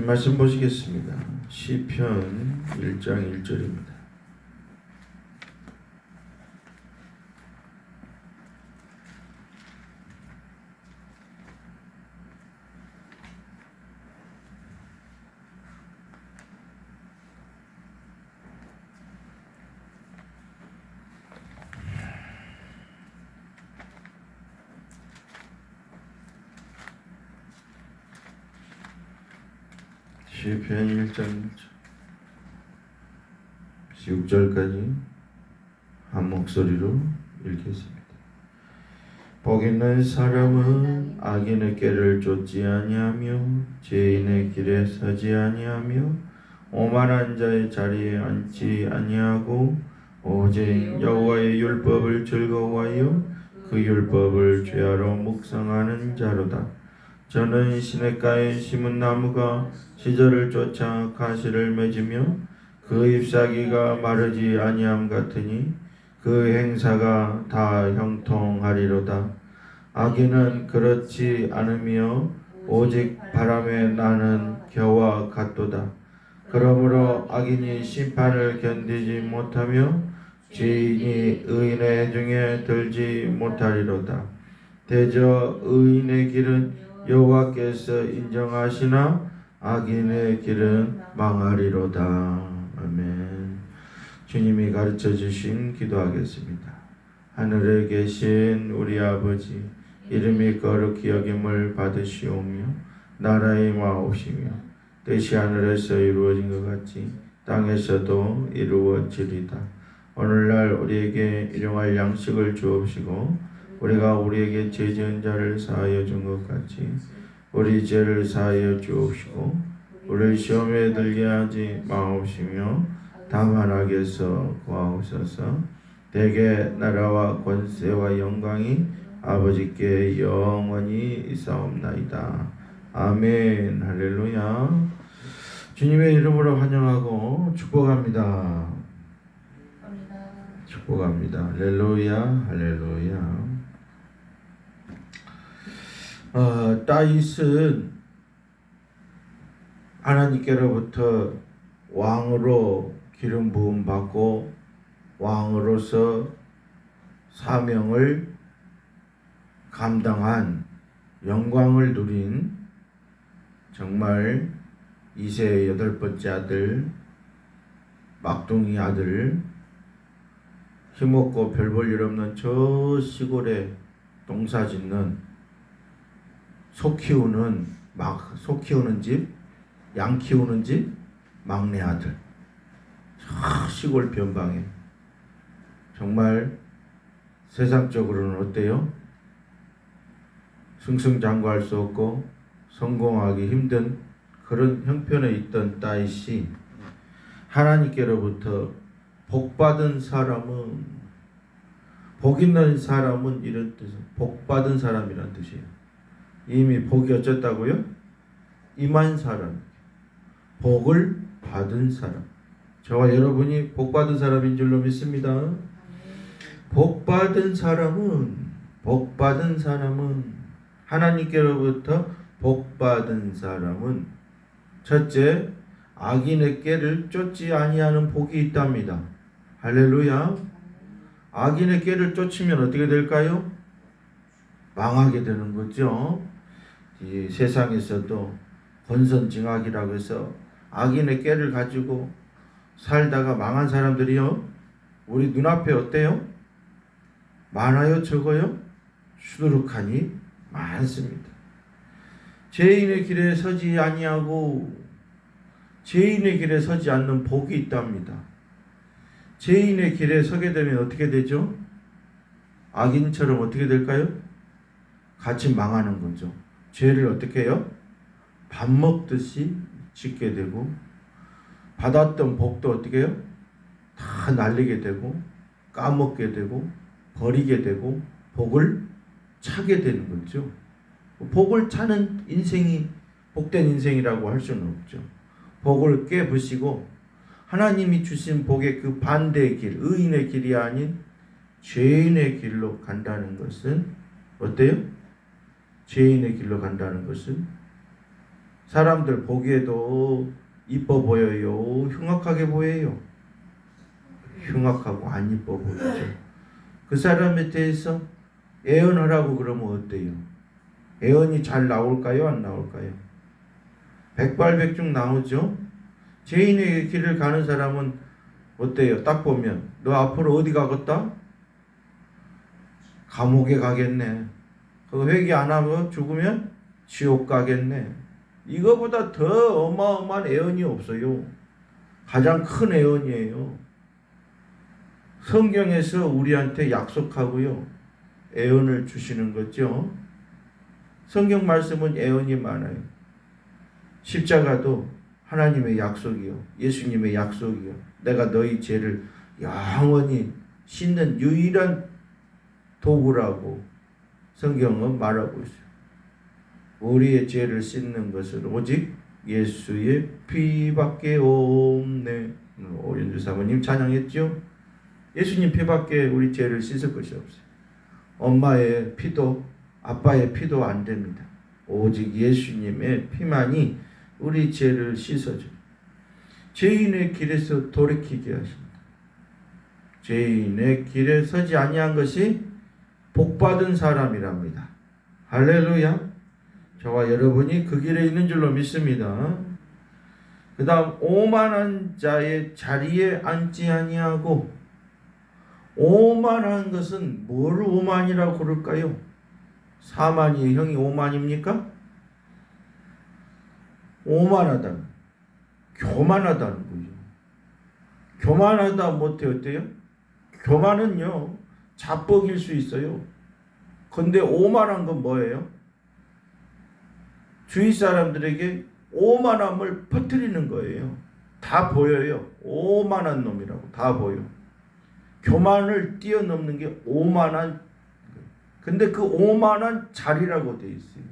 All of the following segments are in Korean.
하나님 말씀 보시겠습니다. 시편 1장 1절입니다. 시편 1장 6절까지 한 목소리로 읽겠습니다. 복 있는 사람은 악인의 꾀를 쫓지 아니하며 죄인의 길에 서지 아니하며 오만한 자의 자리에 앉지 아니하고 오직 여호와의 율법을 즐거워하여 그 율법을 죄하러 묵상하는 자로다. 저는 시냇가에 심은 나무가 시절을 쫓아 가시를 맺으며 그 잎사귀가 마르지 아니함 같으니 그 행사가 다 형통하리로다. 악인은 그렇지 않으며 오직 바람에 나는 겨와 같도다. 그러므로 악인이 심판을 견디지 못하며 죄인이 의인의 중에 들지 못하리로다. 대저 의인의 길은 여호와께서 인정하시나 악인의 길은 망하리로다. 아멘. 주님이 가르쳐 주신 기도하겠습니다. 하늘에 계신 우리 아버지, 이름이 거룩히 여김을 받으시오며 나라의 마옵시며 뜻이 하늘에서 이루어진 것 같이 땅에서도 이루어지리다. 오늘날 우리에게 일용할 양식을 주옵시고 우리가 우리에게 죄 지은 자를 사하여 준 것 같이 우리 죄를 사하여 주옵시고 우리를 시험에 들게 하지 마옵시며 다만 악에서 구하옵소서. 대개 나라와 권세와 영광이 아버지께 영원히 있사옵나이다. 아멘. 할렐루야. 주님의 이름으로 환영하고 축복합니다. 축복합니다. 할렐루야. 할렐루야. 다윗은 하나님께로부터 왕으로 기름 부음 받고 왕으로서 사명을 감당한 영광을 누린 정말 이세의 8번째 아들, 막둥이 아들, 힘없고 별 볼 일 없는 저 시골에 농사 짓는 소 키우는 집, 양 키우는 집 막내 아들. 저 시골 변방에 정말 세상적으로는 어때요? 승승장구할 수 없고 성공하기 힘든 그런 형편에 있던 다윗이 하나님께로부터 복받은 사람은, 복 있는 사람은 이런 뜻이에요. 복받은 사람이란 뜻이에요. 이미 복이 어쩌다고요? 임한 사람, 복을 받은 사람. 저와 여러분이 복받은 사람인 줄로 믿습니다. 복받은 사람은 하나님께로부터 복받은 사람은 첫째, 악인의 꾀를 쫓지 아니하는 복이 있답니다. 할렐루야. 악인의 꾀를 쫓으면 어떻게 될까요? 망하게 되는 거죠. 이 세상에서도 권선징악이라고 해서 악인의 꾀를 가지고 살다가 망한 사람들이요, 우리 눈앞에 어때요? 많아요? 적어요? 수두룩하니 많습니다. 죄인의 길에 서지 아니하고 죄인의 길에 서지 않는 복이 있답니다. 죄인의 길에 서게 되면 어떻게 되죠? 악인처럼 어떻게 될까요? 같이 망하는 거죠. 죄를 어떻게 해요? 밥 먹듯이 짓게 되고 받았던 복도 어떻게 해요? 다 날리게 되고 까먹게 되고 버리게 되고 복을 차게 되는 거죠. 복을 차는 인생이 복된 인생이라고 할 수는 없죠. 복을 깨부시고 하나님이 주신 복의 그 반대의 길, 의인의 길이 아닌 죄인의 길로 간다는 것은 어때요? 죄인의 길로 간다는 것은 사람들 보기에도 이뻐 보여요? 흉악하게 보여요? 흉악하고 안 이뻐 보이죠. 그 사람에 대해서 애언하라고 그러면 어때요? 애언이 잘 나올까요? 안 나올까요? 백발백중 나오죠. 죄인의 길을 가는 사람은 어때요? 딱 보면 너 앞으로 어디 가겠다? 감옥에 가겠네. 그 회개 안 하면 죽으면 지옥 가겠네. 이거보다 더 어마어마한 애언이 없어요. 가장 큰 애언이에요. 성경에서 우리한테 약속하고요. 애언을 주시는 거죠. 성경 말씀은 애언이 많아요. 십자가도 하나님의 약속이요. 예수님의 약속이요. 내가 너희 죄를 영원히 씻는 유일한 도구라고 성경은 말하고 있어요. 우리의 죄를 씻는 것은 오직 예수의 피밖에 없네. 오연주 사모님 찬양했죠. 예수님 피밖에 우리 죄를 씻을 것이 없어요. 엄마의 피도 아빠의 피도 안 됩니다. 오직 예수님의 피만이 우리 죄를 씻어줘요. 죄인의 길에서 돌이키게 하십니다. 죄인의 길에 서지 아니한 것이 복받은 사람이랍니다. 할렐루야. 저와 여러분이 그 길에 있는 줄로 믿습니다. 그 다음 오만한 자의 자리에 앉지 아니하고, 오만한 것은 뭘 오만이라고 그럴까요? 사만이의 형이 오만입니까? 오만하다, 교만하다는 거죠. 교만하다 못해 어때요? 교만은요 자뻑일 수 있어요. 근데 오만한 건 뭐예요? 주위 사람들에게 오만함을 퍼뜨리는 거예요. 다 보여요. 오만한 놈이라고 다 보여. 교만을 뛰어넘는 게 오만한. 근데 그 오만한 자리라고 돼 있어요.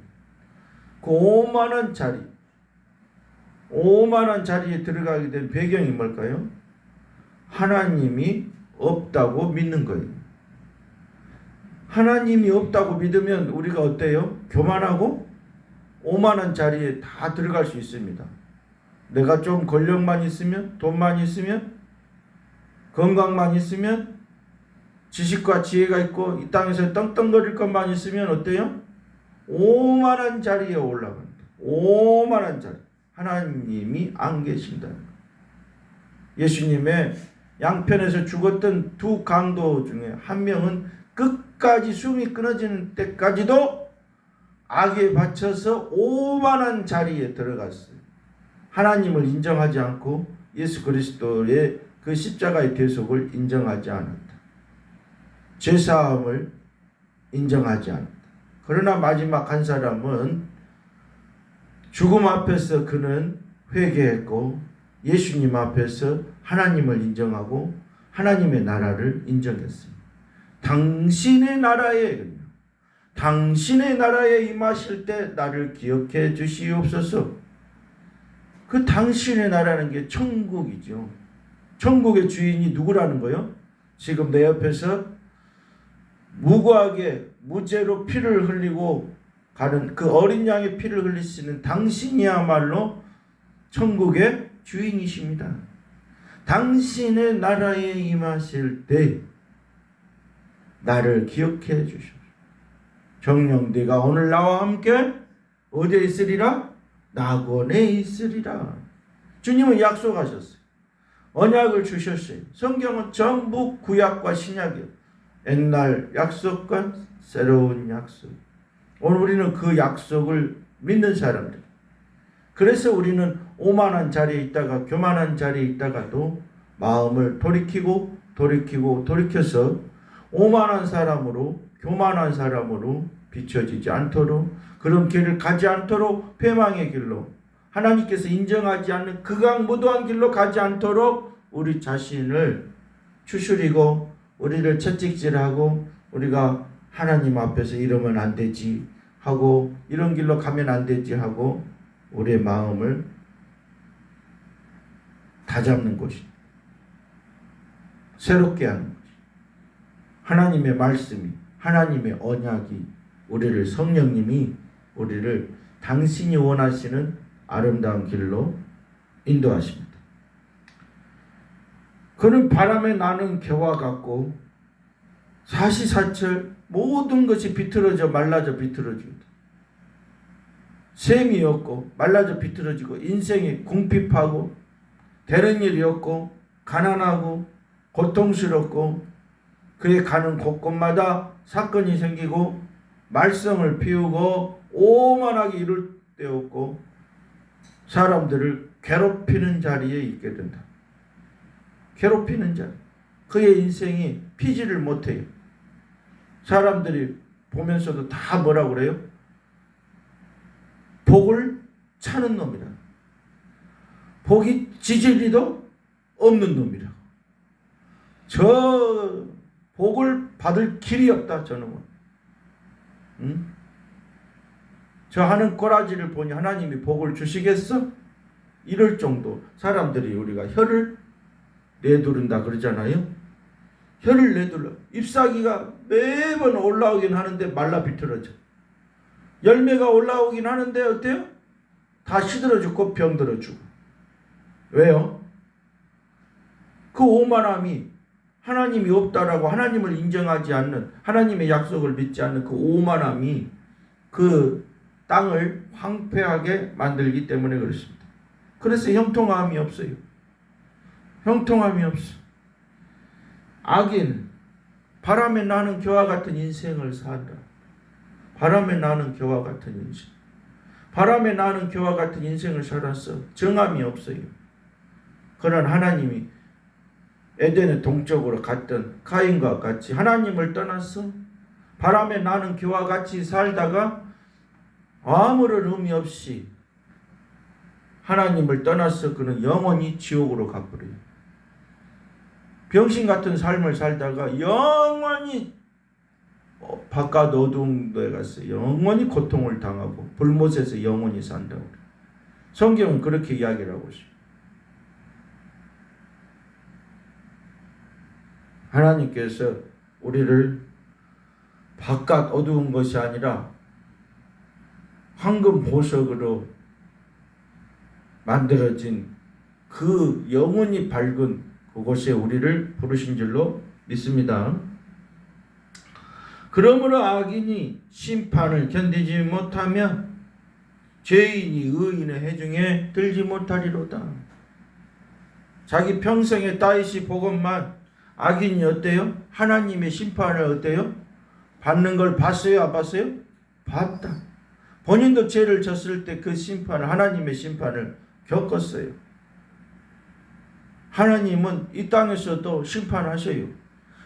그 오만한 자리, 오만한 자리에 들어가게 된 배경이 뭘까요? 하나님이 없다고 믿는 거예요. 하나님이 없다고 믿으면 우리가 어때요? 교만하고 오만한 자리에 다 들어갈 수 있습니다. 내가 좀 권력만 있으면, 돈만 있으면, 건강만 있으면, 지식과 지혜가 있고 이 땅에서 떵떵거릴 것만 있으면 어때요? 오만한 자리에 올라간다. 오만한 자리. 하나님이 안 계신다. 예수님의 양편에서 죽었던 두 강도 중에 한 명은 끝까지 숨이 끊어지는 때까지도 악에 바쳐서 오만한 자리에 들어갔어요. 하나님을 인정하지 않고 예수 그리스도의 그 십자가의 대속을 인정하지 않았다. 죄사함을 인정하지 않았다. 그러나 마지막 한 사람은 죽음 앞에서 그는 회개했고 예수님 앞에서 하나님을 인정하고 하나님의 나라를 인정했습니다. 당신의 나라에 임하실 때 나를 기억해 주시옵소서. 그 당신의 나라는 게 천국이죠. 천국의 주인이 누구라는 거요? 지금 내 옆에서 무고하게 무죄로 피를 흘리고 가는 그 어린 양의 피를 흘리시는 당신이야말로 천국의 주인이십니다. 당신의 나라에 임하실 때 나를 기억해 주십시오. 정령 네가 오늘 나와 함께 어디에 있으리라? 낙원에 있으리라. 주님은 약속하셨어요. 언약을 주셨어요. 성경은 전부 구약과 신약이에요. 옛날 약속과 새로운 약속. 오늘 우리는 그 약속을 믿는 사람들. 그래서 우리는 오만한 자리에 있다가 교만한 자리에 있다가도 마음을 돌이켜서 오만한 사람으로 교만한 사람으로 비춰지지 않도록, 그런 길을 가지 않도록, 패망의 길로 하나님께서 인정하지 않는 극악무도한 길로 가지 않도록 우리 자신을 추스리고 우리를 채찍질하고 우리가 하나님 앞에서 이러면 안 되지 하고 이런 길로 가면 안 되지 하고 우리의 마음을 다잡는 것이, 새롭게 하는 것이, 하나님의 말씀이, 하나님의 언약이, 우리를 성령님이 우리를 당신이 원하시는 아름다운 길로 인도하십니다. 그는 바람에 나는 겨와 같고 사시사철 모든 것이 비틀어져 말라져 비틀어집니다. 셈이 없고 말라져 비틀어지고 인생이 궁핍하고 되는 일이 없고 가난하고 고통스럽고 그의 가는 곳곳마다 사건이 생기고 말썽을 피우고 오만하게 이룰 데 없고 사람들을 괴롭히는 자리에 있게 된다. 괴롭히는 자리. 그의 인생이 피지를 못해요. 사람들이 보면서도 다 뭐라고 그래요? 복을 차는 놈이라. 복이 지지리도 없는 놈이라. 저 복을 받을 길이 없다 저놈은. 응? 저 하는 꼬라지를 보니 하나님이 복을 주시겠어? 이럴 정도 사람들이 우리가 혀를 내두른다 그러잖아요. 혀를 내둘러. 잎사귀가 매번 올라오긴 하는데 말라 비틀어져. 열매가 올라오긴 하는데 어때요? 다 시들어 죽고 병들어 죽고. 왜요? 그 오만함이 하나님이 없다라고 하나님을 인정하지 않는, 하나님의 약속을 믿지 않는 그 오만함이 그 땅을 황폐하게 만들기 때문에 그렇습니다. 그래서 형통함이 없어요. 형통함이 없어. 악인, 바람에 나는 겨와 같은 인생을 산다. 바람에 나는 겨와 같은 인생. 바람에 나는 겨와 같은 인생을 살았어. 정함이 없어요. 그런 하나님이 에덴의 동쪽으로 갔던 가인과 같이 하나님을 떠났어. 바람에 나는 겨와 같이 살다가 아무런 의미 없이 하나님을 떠나서 그는 영원히 지옥으로 가버려요. 병신 같은 삶을 살다가 영원히 바깥 어두운 데에 가서 영원히 고통을 당하고 불못에서 영원히 산다고 그래요. 성경은 그렇게 이야기를 하고 있어요. 하나님께서 우리를 바깥 어두운 것이 아니라 황금 보석으로 만들어진 그 영원히 밝은 그곳에 우리를 부르신 줄로 믿습니다. 그러므로 악인이 심판을 견디지 못하면 죄인이 의인의 해중에 들지 못하리로다. 자기 평생에 다윗이 복음만 악인이 어때요? 하나님의 심판을 어때요? 받는 걸 봤어요? 안 봤어요? 봤다. 본인도 죄를 졌을 때 그 심판을, 하나님의 심판을 겪었어요. 하나님은 이 땅에서도 심판하셔요.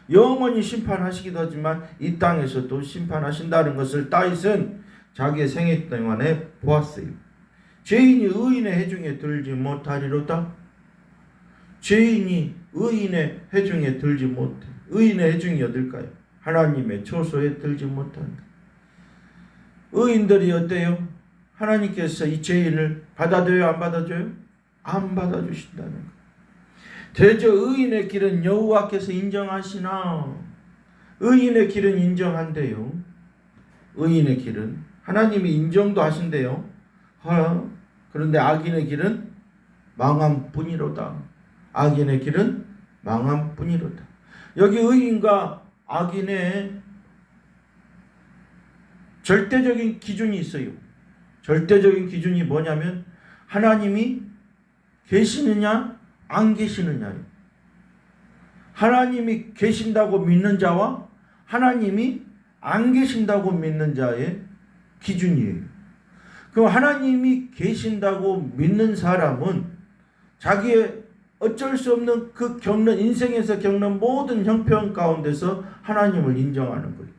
영원히 심판하시기도 하지만 이 땅에서도 심판하신다는 것을 다윗은 자기의 생애 동안에 보았어요. 죄인이 의인의 해중에 들지 못하리로다. 죄인이 의인의 해중에 들지 못해. 의인의 해중이 어딜까요? 하나님의 처소에 들지 못한다. 의인들이 어때요? 하나님께서 이 죄인을 받아줘요? 안 받아줘요? 안 받아주신다는 거예요. 대저 의인의 길은 여호와께서 인정하시나? 의인의 길은 인정한대요. 의인의 길은 하나님이 인정도 하신대요. 그런데 악인의 길은 망함뿐이로다. 악인의 길은 망함뿐이로다. 여기 의인과 악인의 절대적인 기준이 있어요. 절대적인 기준이 뭐냐면 하나님이 계시느냐 안 계시느냐예요. 하나님이 계신다고 믿는 자와 하나님이 안 계신다고 믿는 자의 기준이에요. 그럼 하나님이 계신다고 믿는 사람은 자기의 어쩔 수 없는 그 겪는 인생에서 겪는 모든 형편 가운데서 하나님을 인정하는 거예요.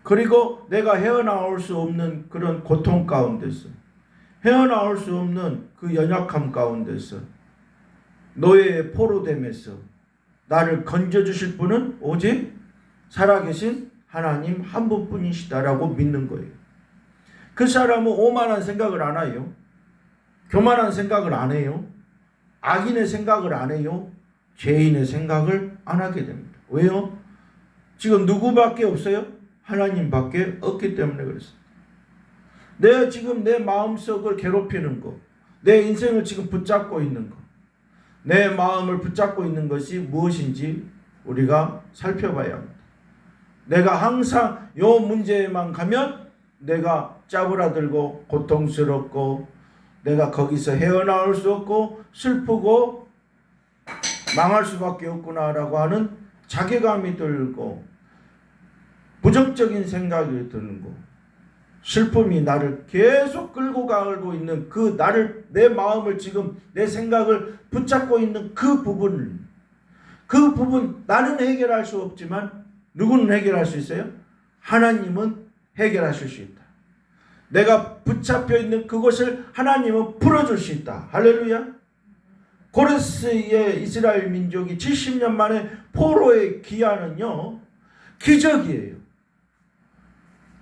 그리고 내가 헤어나올 수 없는 그런 고통 가운데서, 헤어나올 수 없는 그 연약함 가운데서, 노예의 포로됨에서 나를 건져주실 분은 오직 살아계신 하나님 한 분뿐이시다라고 믿는 거예요. 그 사람은 오만한 생각을 안 해요. 교만한 생각을 안 해요. 악인의 생각을 안 해요. 죄인의 생각을 안 하게 됩니다. 왜요? 지금 누구밖에 없어요? 하나님밖에 없기 때문에 그렇습니다. 지금 내 마음속을 괴롭히는 거, 내 인생을 지금 붙잡고 있는 거, 내 마음을 붙잡고 있는 것이 무엇인지 우리가 살펴봐야 합니다. 내가 항상 요 문제에만 가면 내가 짜부라들고 고통스럽고 내가 거기서 헤어나올 수 없고 슬프고 망할 수밖에 없구나라고 하는 자괴감이 들고 부정적인 생각이 들고 슬픔이 나를 계속 끌고 가고 있는 그 나를, 내 마음을 지금 내 생각을 붙잡고 있는 그 부분, 나는 해결할 수 없지만 누구는 해결할 수 있어요? 하나님은 해결하실 수 있다. 내가 붙잡혀 있는 그것을 하나님은 풀어줄 수 있다. 할렐루야. 고레스의 이스라엘 민족이 70년 만에 포로의 귀환은요, 기적이에요.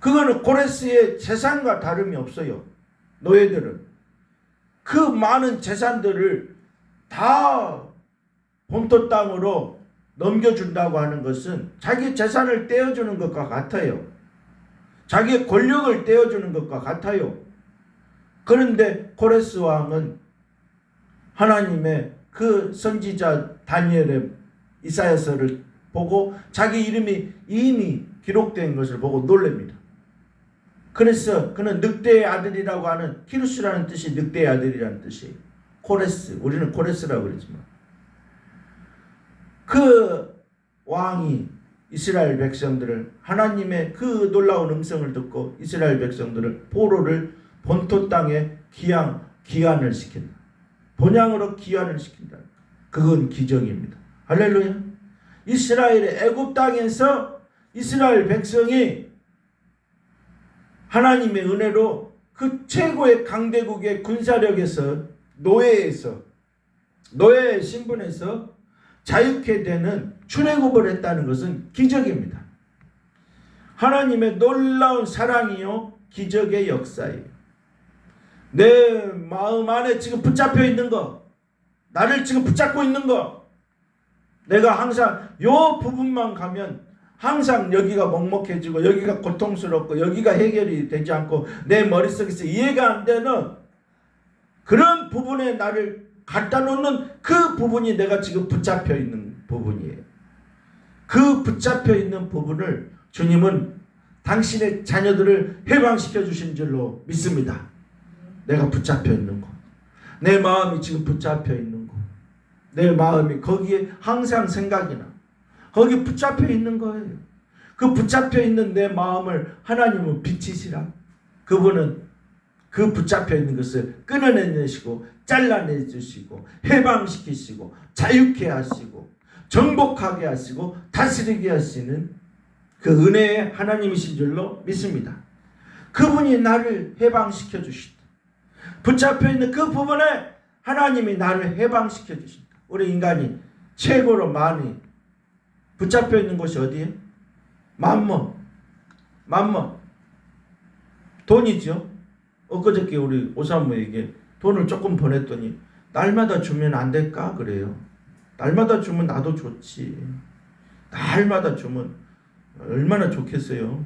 그거는 고레스의 재산과 다름이 없어요. 노예들은 그 많은 재산들을 다 본토 땅으로 넘겨준다고 하는 것은 자기 재산을 떼어주는 것과 같아요. 자기의 권력을 떼어주는 것과 같아요. 그런데 고레스 왕은 하나님의 그 선지자 다니엘의 이사야서를 보고 자기 이름이 이미 기록된 것을 보고 놀랍니다. 그래서 그는 늑대의 아들이라고 하는, 키루스라는 뜻이 늑대의 아들이라는 뜻이에요. 코레스, 우리는 코레스라고 그러지만 그 왕이 이스라엘 백성들을, 하나님의 그 놀라운 음성을 듣고 이스라엘 백성들을, 포로를 본토 땅에 귀환을 시킨다. 본향으로 귀환을 시킨다. 그건 기적입니다. 할렐루야. 이스라엘의 애굽 땅에서 이스라엘 백성이 하나님의 은혜로 그 최고의 강대국의 군사력에서, 노예의 신분에서 자유케 되는 출애굽을 했다는 것은 기적입니다. 하나님의 놀라운 사랑이요 기적의 역사예요. 내 마음 안에 지금 붙잡혀 있는 거, 나를 지금 붙잡고 있는 거, 내가 항상 요 부분만 가면 항상 여기가 먹먹해지고 여기가 고통스럽고 여기가 해결이 되지 않고 내 머릿속에서 이해가 안 되는 그런 부분에 나를 갖다 놓는 그 부분이 내가 지금 붙잡혀 있는 부분이에요. 그 붙잡혀 있는 부분을 주님은 당신의 자녀들을 해방시켜 주신 줄로 믿습니다. 내가 붙잡혀 있는 것, 내 마음이 지금 붙잡혀 있는 것, 내 마음이 거기에 항상 생각이 나, 거기 붙잡혀 있는 거예요. 그 붙잡혀 있는 내 마음을 하나님은 비치시라. 그분은 그 붙잡혀 있는 것을 끊어내시고 잘라내주시고 해방시키시고 자유케 하시고 정복하게 하시고 다스리게 하시는 그 은혜의 하나님이신 줄로 믿습니다. 그분이 나를 해방시켜 주신다. 붙잡혀 있는 그 부분에 하나님이 나를 해방시켜 주신다. 우리 인간이 최고로 많이 붙잡혀 있는 곳이 어디예요? 만몬. 돈이죠. 엊그저께 우리 오사무에게 돈을 조금 보냈더니 날마다 주면 안 될까 그래요. 날마다 주면 나도 좋지. 날마다 주면 얼마나 좋겠어요.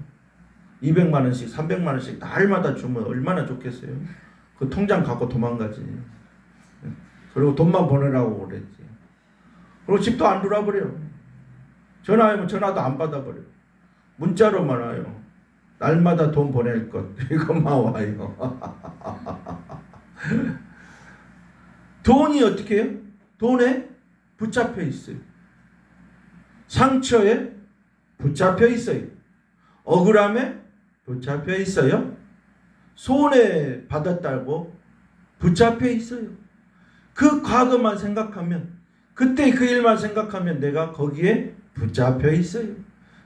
200만 원씩 300만 원씩 날마다 주면 얼마나 좋겠어요. 그 통장 갖고 도망가지. 그리고 돈만 보내라고 그랬지. 그리고 집도 안 돌아버려. 전화하면 전화도 안 받아버려. 문자로만 와요. 날마다 돈 보낼 것 이것만 와요. 돈이 어떻게 해요? 돈에 붙잡혀 있어요. 상처에 붙잡혀 있어요. 억울함에 붙잡혀 있어요. 손해 받았다고 붙잡혀 있어요. 그 과거만 생각하면, 그때 그 일만 생각하면 내가 거기에 붙잡혀 있어요.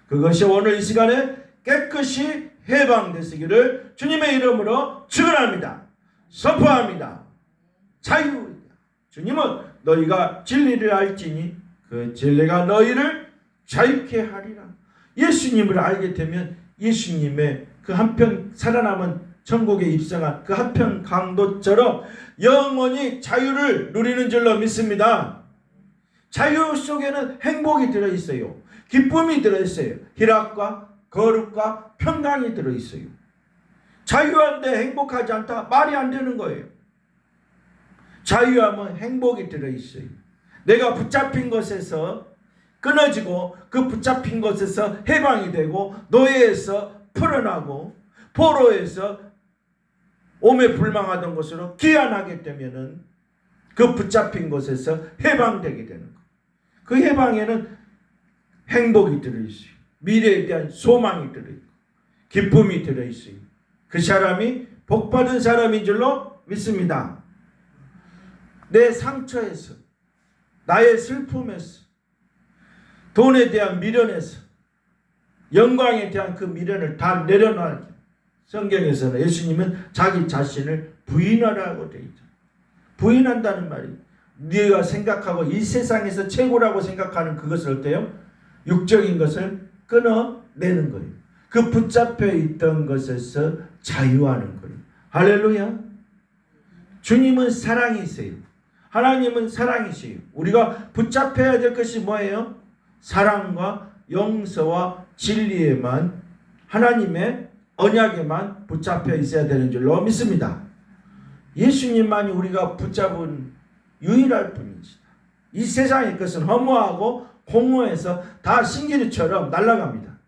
그것이 오늘 이 시간에 깨끗이 해방되시기를 주님의 이름으로 축원합니다. 선포합니다. 자유. 주님은 너희가 진리를 알지니 그 진리가 너희를 자유케 하리라. 예수님을 알게 되면 예수님의 그 한편 살아남은 천국에 입성한 그 한편 강도처럼 영원히 자유를 누리는 줄로 믿습니다. 자유 속에는 행복이 들어있어요. 기쁨이 들어있어요. 희락과 거룩과 평강이 들어있어요. 자유한데 행복하지 않다? 말이 안 되는 거예요. 자유함은 행복이 들어있어요. 내가 붙잡힌 것에서 끊어지고 그 붙잡힌 것에서 해방이 되고 노예에서 풀어나고 포로에서 오매 불망하던 것으로 귀환하게 되면은 그 붙잡힌 것에서 해방되게 되는 거예요. 그 해방에는 행복이 들어있어요. 미래에 대한 소망이 들어있고 기쁨이 들어있어요. 그 사람이 복받은 사람인 줄로 믿습니다. 내 상처에서, 나의 슬픔에서, 돈에 대한 미련에서, 영광에 대한 그 미련을 다 내려놔야 돼요. 성경에서는 예수님은 자기 자신을 부인하라고 되어 있죠. 부인한다는 말이 네가 생각하고 이 세상에서 최고라고 생각하는 그것을 어때요? 육적인 것을 끊어내는 거예요. 그 붙잡혀 있던 것에서 자유하는 거예요. 할렐루야. 주님은 사랑이세요. 하나님은 사랑이세요. 우리가 붙잡혀야 될 것이 뭐예요? 사랑과 용서와 진리에만, 하나님의 언약에만 붙잡혀 있어야 되는 줄로 믿습니다. 예수님만이 우리가 붙잡은 유일할 분이시다. 이 세상의 것은 허무하고 공허해서 다 신기루처럼 날아갑니다.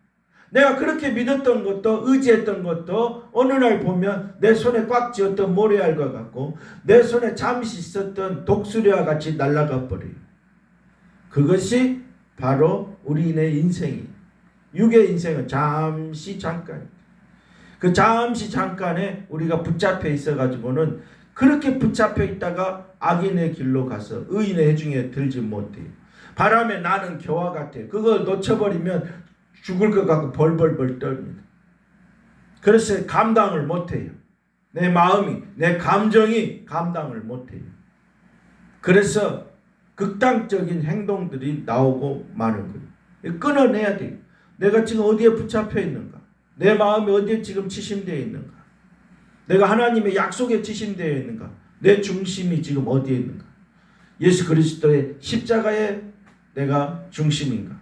내가 그렇게 믿었던 것도 의지했던 것도 어느 날 보면 내 손에 꽉 쥐었던 모래알과 같고 내 손에 잠시 있었던 독수리와 같이 날아가 버려요. 그것이 바로 우리의 인생이, 육의 인생은 잠깐, 그 잠시 잠깐에 우리가 붙잡혀 있어가지고는 그렇게 붙잡혀 있다가 악인의 길로 가서 의인의 해중에 들지 못해요. 바람에 나는 겨와 같아요. 그걸 놓쳐버리면 죽을 것 같고 벌벌벌 떨립니다. 그래서 감당을 못해요. 내 마음이, 내 감정이 감당을 못해요. 그래서 극단적인 행동들이 나오고 마는 거예요. 끊어내야 돼요. 내가 지금 어디에 붙잡혀 있는가? 내 마음이 어디에 지금 치심되어 있는가? 내가 하나님의 약속에 치심되어 있는가? 내 중심이 지금 어디에 있는가? 예수 그리스도의 십자가에 내가 중심인가?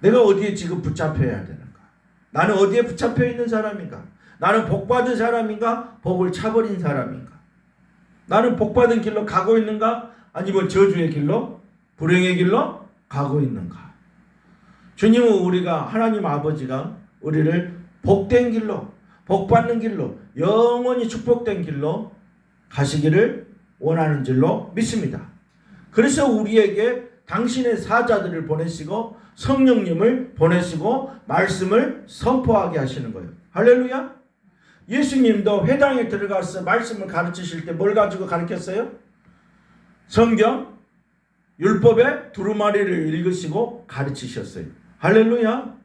내가 어디에 지금 붙잡혀야 되는가? 나는 어디에 붙잡혀 있는 사람인가? 나는 복받은 사람인가? 복을 차버린 사람인가? 나는 복받은 길로 가고 있는가? 아니면 저주의 길로, 불행의 길로 가고 있는가? 주님은 우리가, 하나님 아버지가 우리를 복된 길로, 복받는 길로, 영원히 축복된 길로 가시기를 원하는 줄로 믿습니다. 그래서 우리에게 당신의 사자들을 보내시고 성령님을 보내시고 말씀을 선포하게 하시는 거예요. 할렐루야. 예수님도 회당에 들어가서 말씀을 가르치실 때 뭘 가지고 가르쳤어요? 성경, 율법의 두루마리를 읽으시고 가르치셨어요. 할렐루야.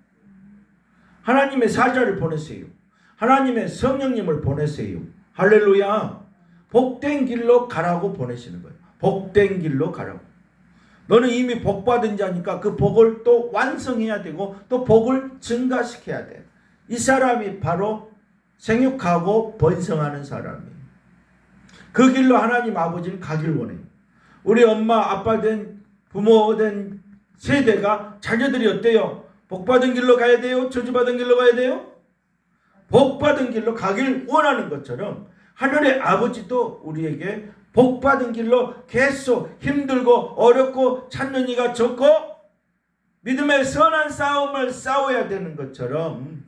하나님의 사자를 보내세요. 하나님의 성령님을 보내세요. 할렐루야. 복된 길로 가라고 보내시는 거예요. 복된 길로 가라고. 너는 이미 복받은 자니까 그 복을 또 완성해야 되고 또 복을 증가시켜야 돼. 이 사람이 바로 생육하고 번성하는 사람이에요. 그 길로 하나님 아버지는 가길 원해요. 우리 엄마 아빠 된 부모 된 세대가 자녀들이 어때요? 복받은 길로 가야 돼요? 저주받은 길로 가야 돼요? 복받은 길로 가길 원하는 것처럼 하늘의 아버지도 우리에게 복받은 길로 계속 힘들고 어렵고 찾는 이가 적고 믿음의 선한 싸움을 싸워야 되는 것처럼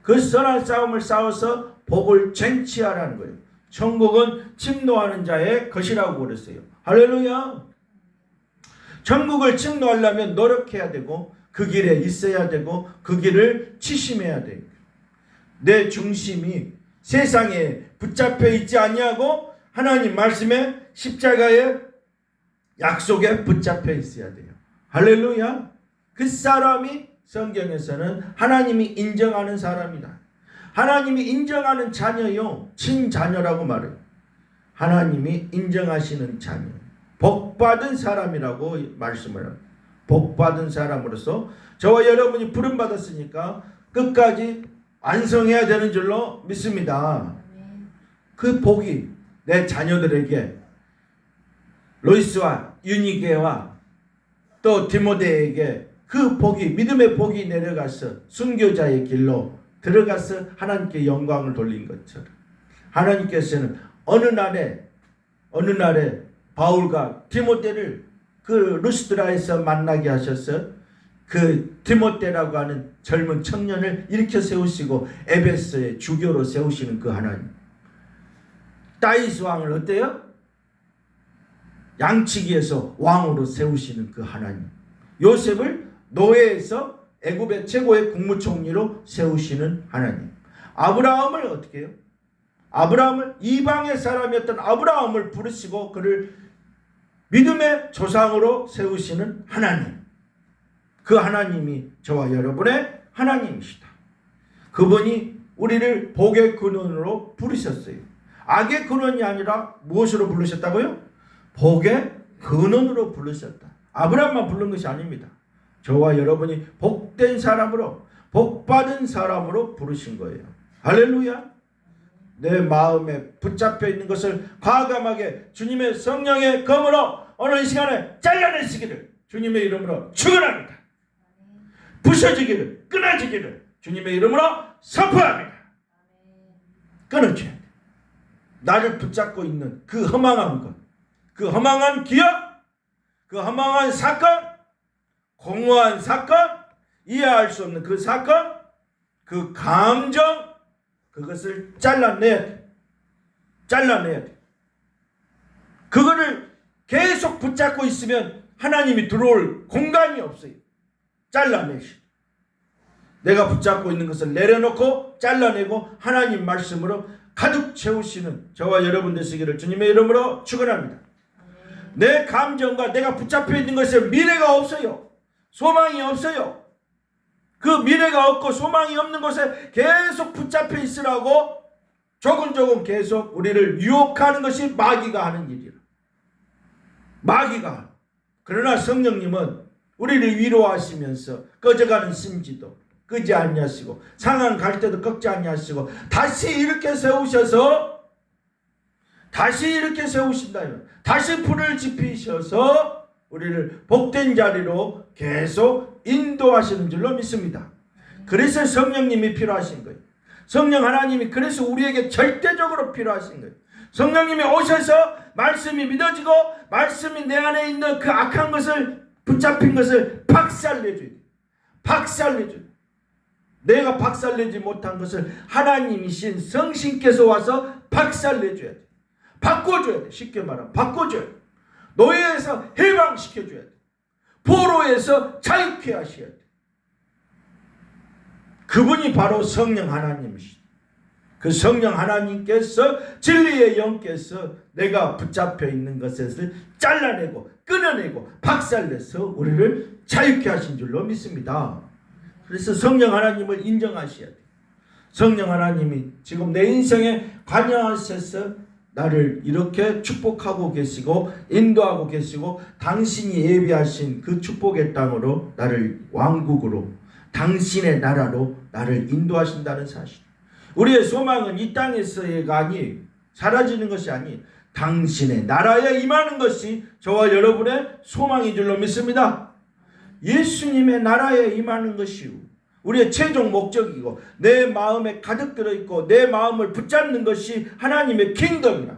그 선한 싸움을 싸워서 복을 쟁취하라는 거예요. 천국은 침노하는 자의 것이라고 그랬어요. 할렐루야. 천국을 침노하려면 노력해야 되고 그 길에 있어야 되고 그 길을 치심해야 돼요. 내 중심이 세상에 붙잡혀 있지 아니하고 하나님 말씀에 십자가의 약속에 붙잡혀 있어야 돼요. 할렐루야. 그 사람이 성경에서는 하나님이 인정하는 사람이다. 하나님이 인정하는 자녀요. 친자녀라고 말해요. 하나님이 인정하시는 자녀. 복받은 사람이라고 말씀을 합니다. 복받은 사람으로서 저와 여러분이 부름받았으니까 끝까지 완성해야 되는 줄로 믿습니다. 그 복이 내 자녀들에게 로이스와 유니게와 또 디모데에게 그 복이 믿음의 복이 내려가서 순교자의 길로 들어가서 하나님께 영광을 돌린 것처럼 하나님께서는 어느 날에 바울과 디모데를 그 루스드라에서 만나게 하셔서 그 디모데라고 하는 젊은 청년을 일으켜 세우시고 에베소의 주교로 세우시는 그 하나님. 다윗 왕을 어때요? 양치기에서 왕으로 세우시는 그 하나님. 요셉을 노예에서 애굽의 최고의 국무총리로 세우시는 하나님. 아브라함을 어떻게 해요? 아브라함을 이방의 사람이었던 아브라함을 부르시고 그를 믿음의 조상으로 세우시는 하나님. 그 하나님이 저와 여러분의 하나님이시다. 그분이 우리를 복의 근원으로 부르셨어요. 악의 근원이 아니라 무엇으로 부르셨다고요? 복의 근원으로 부르셨다. 아브라함만 부른 것이 아닙니다. 저와 여러분이 복된 사람으로, 복받은 사람으로 부르신 거예요. 할렐루야. 내 마음에 붙잡혀 있는 것을 과감하게 주님의 성령의 검으로 오늘 이 시간에 잘라내시기를 주님의 이름으로 축원합니다. 부셔지기를, 끊어지기를 주님의 이름으로 선포합니다. 끊어져야 돼. 나를 붙잡고 있는 그 허망한 것, 그 허망한 기억, 그 허망한 사건, 공허한 사건, 이해할 수 없는 그 사건, 그 감정, 그것을 잘라내야 돼. 잘라내야 돼. 그거를 계속 붙잡고 있으면 하나님이 들어올 공간이 없어요. 잘라내시. 내가 붙잡고 있는 것을 내려놓고 잘라내고 하나님 말씀으로 가득 채우시는 저와 여러분 되시기를 주님의 이름으로 축원합니다. 내 감정과 내가 붙잡혀 있는 것에 미래가 없어요. 소망이 없어요. 그 미래가 없고 소망이 없는 곳에 계속 붙잡혀 있으라고 조금 계속 우리를 유혹하는 것이 마귀가 하는 일이라. 마귀가. 그러나 성령님은 우리를 위로하시면서 꺼져가는 심지도 끄지 아니하시고 상한 갈 때도 꺾지 아니하시고 다시 이렇게 세우셔서 다시 이렇게 세우신다면 다시 불을 지피셔서 우리를 복된 자리로 계속 인도하시는 줄로 믿습니다. 그래서 성령님이 필요하신 거예요. 성령 하나님이 그래서 우리에게 절대적으로 필요하신 거예요. 성령님이 오셔서 말씀이 믿어지고 말씀이 내 안에 있는 그 악한 것을 붙잡힌 것을 박살내줘야 돼. 박살내줘야 돼. 내가 박살내지 못한 것을 하나님이신 성신께서 와서 박살내줘야 돼. 바꿔줘야 돼. 쉽게 말하면 바꿔줘야 돼. 노예에서 해방시켜줘야 돼. 포로에서 자유케 하셔야 돼. 그분이 바로 성령 하나님이시다. 그 성령 하나님께서 진리의 영께서 내가 붙잡혀 있는 것을 잘라내고 끊어내고 박살내서 우리를 자유케 하신 줄로 믿습니다. 그래서 성령 하나님을 인정하셔야 돼요. 성령 하나님이 지금 내 인생에 관여하셔서 나를 이렇게 축복하고 계시고 인도하고 계시고 당신이 예비하신 그 축복의 땅으로 나를 왕국으로 당신의 나라로 나를 인도하신다는 사실. 우리의 소망은 이 땅에서가 아니 사라지는 것이 아니 당신의 나라에 임하는 것이 저와 여러분의 소망인 줄로 믿습니다. 예수님의 나라에 임하는 것이요 우리의 최종 목적이고 내 마음에 가득 들어있고 내 마음을 붙잡는 것이 하나님의 킹덤이라.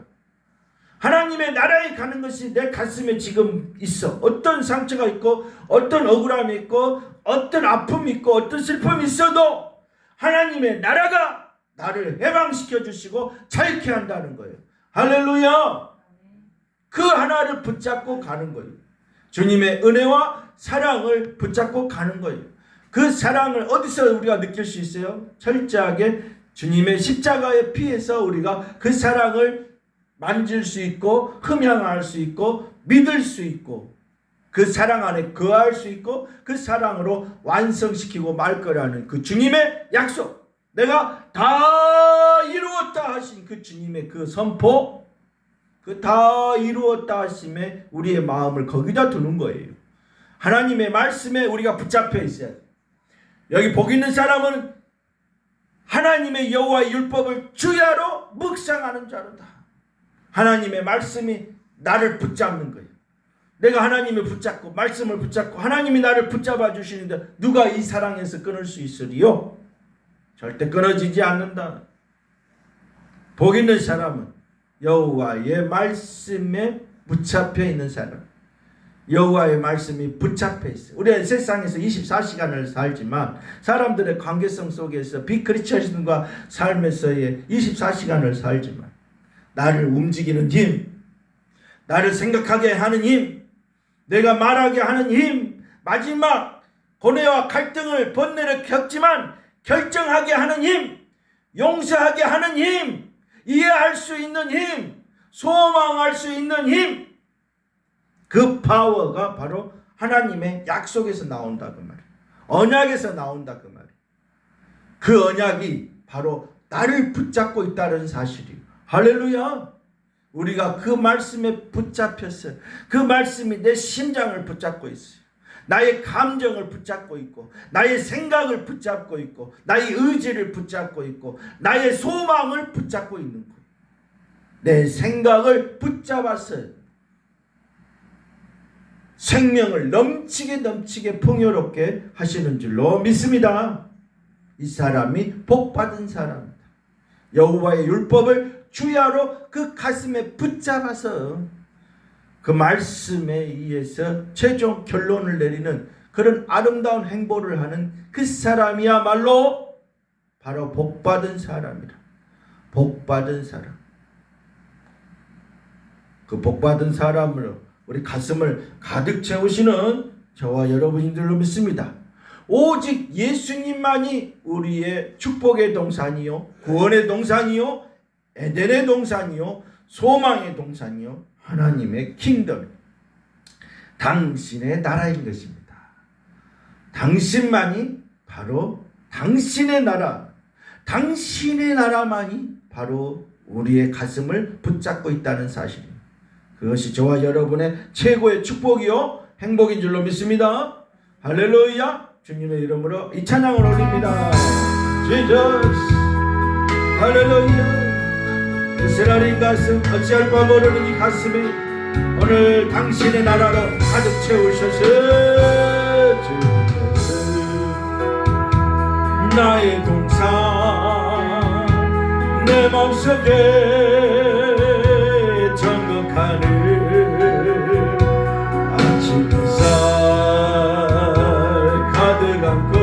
하나님의 나라에 가는 것이 내 가슴에 지금 있어. 어떤 상처가 있고 어떤 억울함이 있고 어떤 아픔이 있고 어떤 슬픔이 있어도 하나님의 나라가 나를 해방시켜 주시고 자유케 한다는 거예요. 할렐루야. 그 하나를 붙잡고 가는 거예요. 주님의 은혜와 사랑을 붙잡고 가는 거예요. 그 사랑을 어디서 우리가 느낄 수 있어요? 철저하게 주님의 십자가의 피에서 우리가 그 사랑을 만질 수 있고 흠양할 수 있고 믿을 수 있고 그 사랑 안에 거할 수 있고 그 사랑으로 완성시키고 말 거라는 그 주님의 약속, 내가 다 이루었다 하신 그 주님의 그 선포, 그 다 이루었다 하심에 우리의 마음을 거기다 두는 거예요. 하나님의 말씀에 우리가 붙잡혀 있어야 돼. 여기 복 있는 사람은 하나님의 여호와의 율법을 주야로 묵상하는 자로다. 하나님의 말씀이 나를 붙잡는 거예요. 내가 하나님을 붙잡고 말씀을 붙잡고 하나님이 나를 붙잡아 주시는데 누가 이 사랑에서 끊을 수 있으리요? 절대 끊어지지 않는다. 복 있는 사람은 여호와의 말씀에 붙잡혀 있는 사람. 여호와의 말씀이 붙잡혀 있어요. 우리는 세상에서 24시간을 살지만 사람들의 관계성 속에서 비크리스천과 삶에서의 24시간을 살지만 나를 움직이는 힘, 나를 생각하게 하는 힘, 내가 말하게 하는 힘, 마지막 고뇌와 갈등을 번뇌를 겪지만 결정하게 하는 힘, 용서하게 하는 힘, 이해할 수 있는 힘, 소망할 수 있는 힘, 그 파워가 바로 하나님의 약속에서 나온다 그 말이에요. 언약에서 나온다 그 말이에요. 그 언약이 바로 나를 붙잡고 있다는 사실이에요. 할렐루야. 우리가 그 말씀에 붙잡혔어요. 그 말씀이 내 심장을 붙잡고 있어요. 나의 감정을 붙잡고 있고, 나의 생각을 붙잡고 있고, 나의 의지를 붙잡고 있고, 나의 소망을 붙잡고 있는 거예요. 내 생각을 붙잡았어요. 생명을 넘치게 풍요롭게 하시는 줄로 믿습니다. 이 사람이 복받은 사람이다. 여호와의 율법을 주야로 그 가슴에 붙잡아서 그 말씀에 의해서 최종 결론을 내리는 그런 아름다운 행보를 하는 그 사람이야말로 바로 복받은 사람이라. 복받은 사람. 그 복받은 사람으로 우리 가슴을 가득 채우시는 저와 여러분들로 믿습니다. 오직 예수님만이 우리의 축복의 동산이요, 구원의 동산이요, 에덴의 동산이요, 소망의 동산이요, 하나님의 킹덤, 당신의 나라인 것입니다. 당신만이 바로 당신의 나라, 당신의 나라만이 바로 우리의 가슴을 붙잡고 있다는 사실입니다. 그것이 저와 여러분의 최고의 축복이요 행복인 줄로 믿습니다. 할렐루야. 주님의 이름으로 이 찬양을 올립니다. 지저스 할렐루야. 이스라엘의 가슴 어찌할 바 모르는 이 가슴에 오늘 당신의 나라로 가득 채우셔서 나의 동산 내 마음속에 정극하는 아침 햇살 가득 안고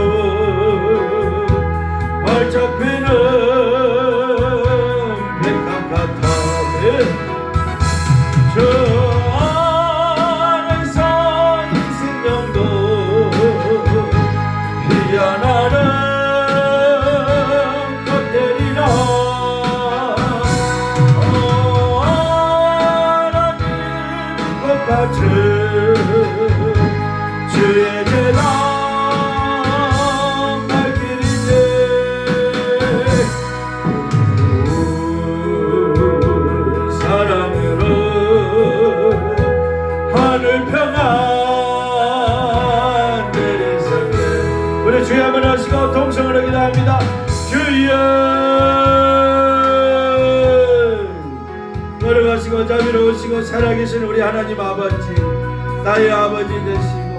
활짝 피는 백합 같아 저 안에서 이 생명도 피어나는 것들이라 주의 제단 발길이네 사랑으로 하늘 평안 내리사네. 우리 주여 한번 하시고 동성으로 기도합니다. 주여 걸어가시고 자비로우시고 살아계신 우리 하나님 아버지, 나의 아버지 되시고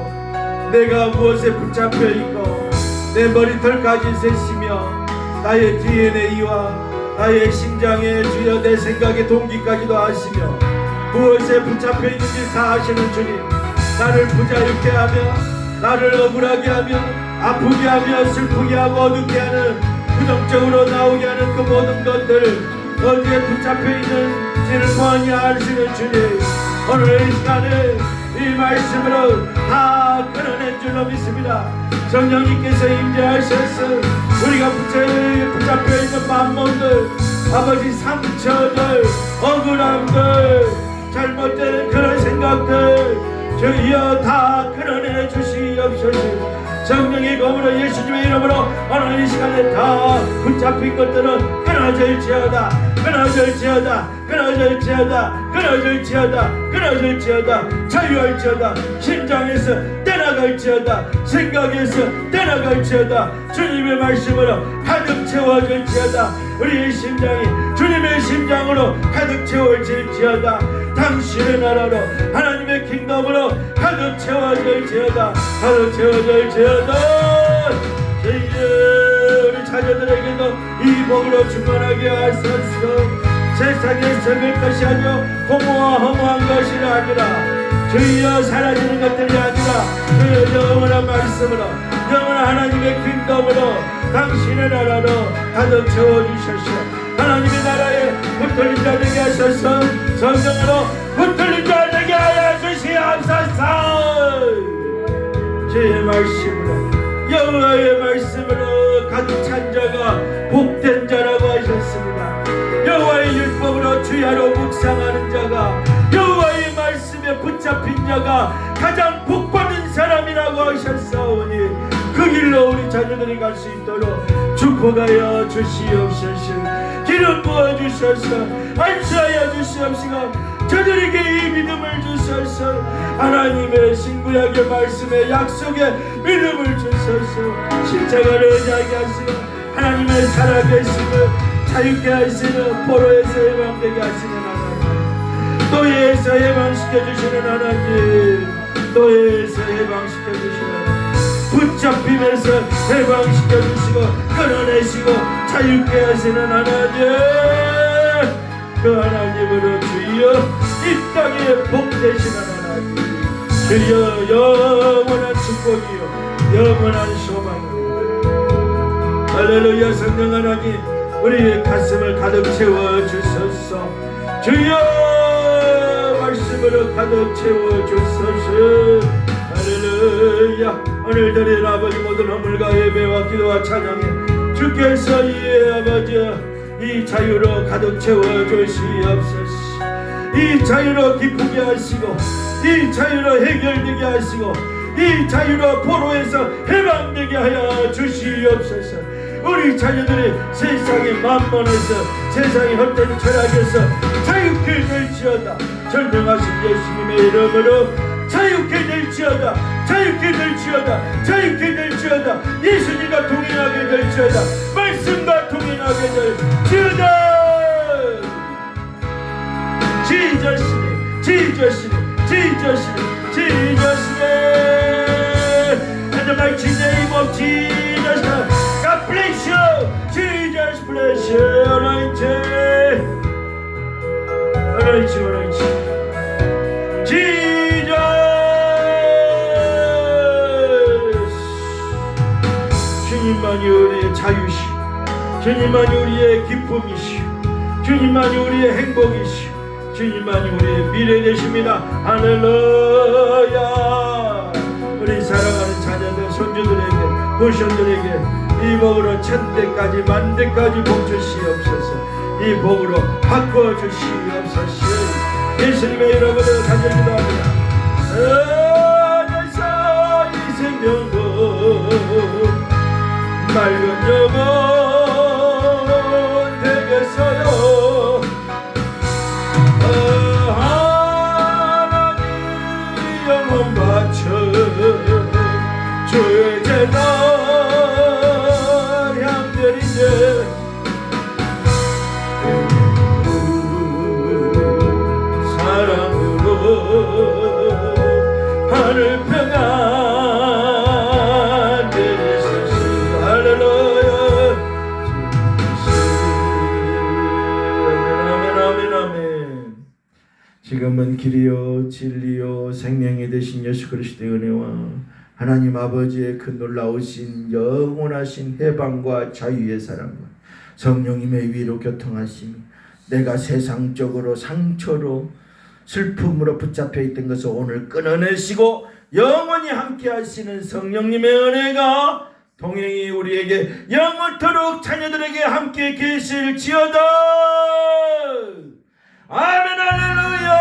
내가 무엇에 붙잡혀 있고 내 머리털까지 세시며 나의 DNA와 나의 심장에 주여 내 생각의 동기까지도 아시며 무엇에 붙잡혀 있는지 다 아시는 주님, 나를 부자유케 하며 나를 억울하게 하며 아프게 하며 슬프게 하고 어둡게 하는 부정적으로 나오게 하는 그 모든 것들을 어디에 붙잡혀 있는지를 뻔히 아시는 주님, 오늘 이 시간에 이 말씀으로 다 끊어낸 줄로 믿습니다. 성령님께서 임재하셔서 우리가 붙잡혀 있는 만몬들, 아버지 상처들, 억울함들, 잘못된 그런 생각들 주여 다 끊어내 주시옵소서. 성령의 검으로 예수님의 이름으로 오늘 이 시간에 다 붙잡힌 것들은 끊어질지어다, 끊어질지어다, 끊어질지어다, 끊어질지어다, 끊어질지어다, 자유할지어다, 심장에서 떠나갈지어다, 생각에서 떠나갈지어다, 주님의 말씀으로 가득 채워질지어다, 우리의 심장이 주님의 심장으로 가득 채워질지어다, 당신의 나라로 하나님의 킹덤으로 가득 채워질지어다, 가득 채워질지어다. 우리 자녀들에게 복으로 충만하게 하소서. 세상에 적을 것이 아니요 공허와 허무한 것이 아니라 주여 사라지는 것들이 아니라 주여 영원한 말씀으로 영원한 하나님의 킹덤으로 당신의 나라로 가득 채워주셔서 하나님의 나라에 붙들린 자 되게 하셔서 성령으로 붙들린 자 되게 하여 주시옵소서. 주의 말씀으로 여호와의 말씀으로 가득 찬 자가 복된 자라고 하셨습니다. 여호와의 율법으로 주야로 묵상하는 자가 여호와의 말씀에 붙잡힌 자가 가장 복받은 사람이라고 하셨사오니 그 길로 우리 자녀들이 갈 수 있도록 축복하여 주시옵소서. 기름 부어주셔서 안수하여 주시옵시고 저들에게 이 믿음을 주셔서 하나님의 신구약의 말씀의 약속에 믿음을 주셔서 십자가를 의지하게 하시고 하나님의 살아계심을 자유케 하시는 포로에서 해방되게 하시는 하나님, 노예에서 해방시켜 주시는 하나님, 노예에서 해방시켜 주시는 하나님, 붙잡힘에서 해방시켜 주시고 끌어내시고 자유케 하시는 하나님, 그 하나님으로 주여 이 땅에 복되시는 하나님, 주여 영원한 축복이요 영원한 소망이요. 할렐루야. 성령 하나님 우리의 가슴을 가득 채워 주소서. 주여 말씀으로 가득 채워 주소서. 할렐루야. 오늘 드린 아버지 모든 허물과 예배와 기도와 찬양에 주께서 이 아버지 이 자유로 가득 채워 주시옵소서. 이 자유로 기쁘게 하시고 이 자유로 해결되게 하시고 이 자유로 포로에서 해방되게 하여 주시옵소서. 우리 자녀들이 세상의 만mon에서 세상의 헛된 철학에서 자유케 될지어다. 전능하신 예수님의 이름으로 자유케 될지어다. 자유케 될지어다. 자유케 될지어다. 예수님과 동행하게 될지어다. 말씀과 동행하게 될지어다. Jesus name, Jesus name, Jesus name, Jesus name. In the mighty name of Jesus, God bless you. Jesus bless you. Anointing, anointing, anointing. Jesus. 주님만이 우리의 자유시오. 주님만이 우리의 기쁨이시오. 주님만이 우리의 행복이시오. 주님만이 우리의 미래 되십니다. 할렐루야. 우리 사랑하는 자녀들, 손주들에게, 후손들에게 이 복으로 천대까지 만대까지 복 주시옵소서. 이 복으로 바꿔 주시옵소서. 예수님의 이름으로 간절기도합니다. 어디서 이 생명도 맑은 영혼 되겠어요. 하나님 영혼 바쳐 주의 제단 향들인데 사랑으로 하늘 평안 되소서. 할렐루야. 아멘 아멘 아멘. 지금은 길이요 진리요 생명이 되신 예수 그리스도의 은혜와 하나님 아버지의 그 놀라우신 영원하신 해방과 자유의 사랑과 성령님의 위로 교통하심이 내가 세상적으로 상처로 슬픔으로 붙잡혀 있던 것을 오늘 끊어내시고 영원히 함께 하시는 성령님의 은혜가 동행이 우리에게 영원토록 자녀들에게 함께 계실지어다. 아멘 할렐루야.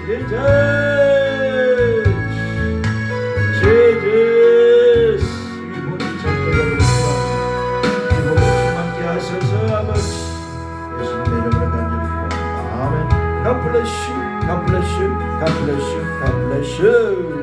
제제 이 복이 전도자로서 이 복을 함께 하셔서 아버지 예수님의 이름으로 간절히 아멘. God bless you. God bless you. God bless you. God bless you.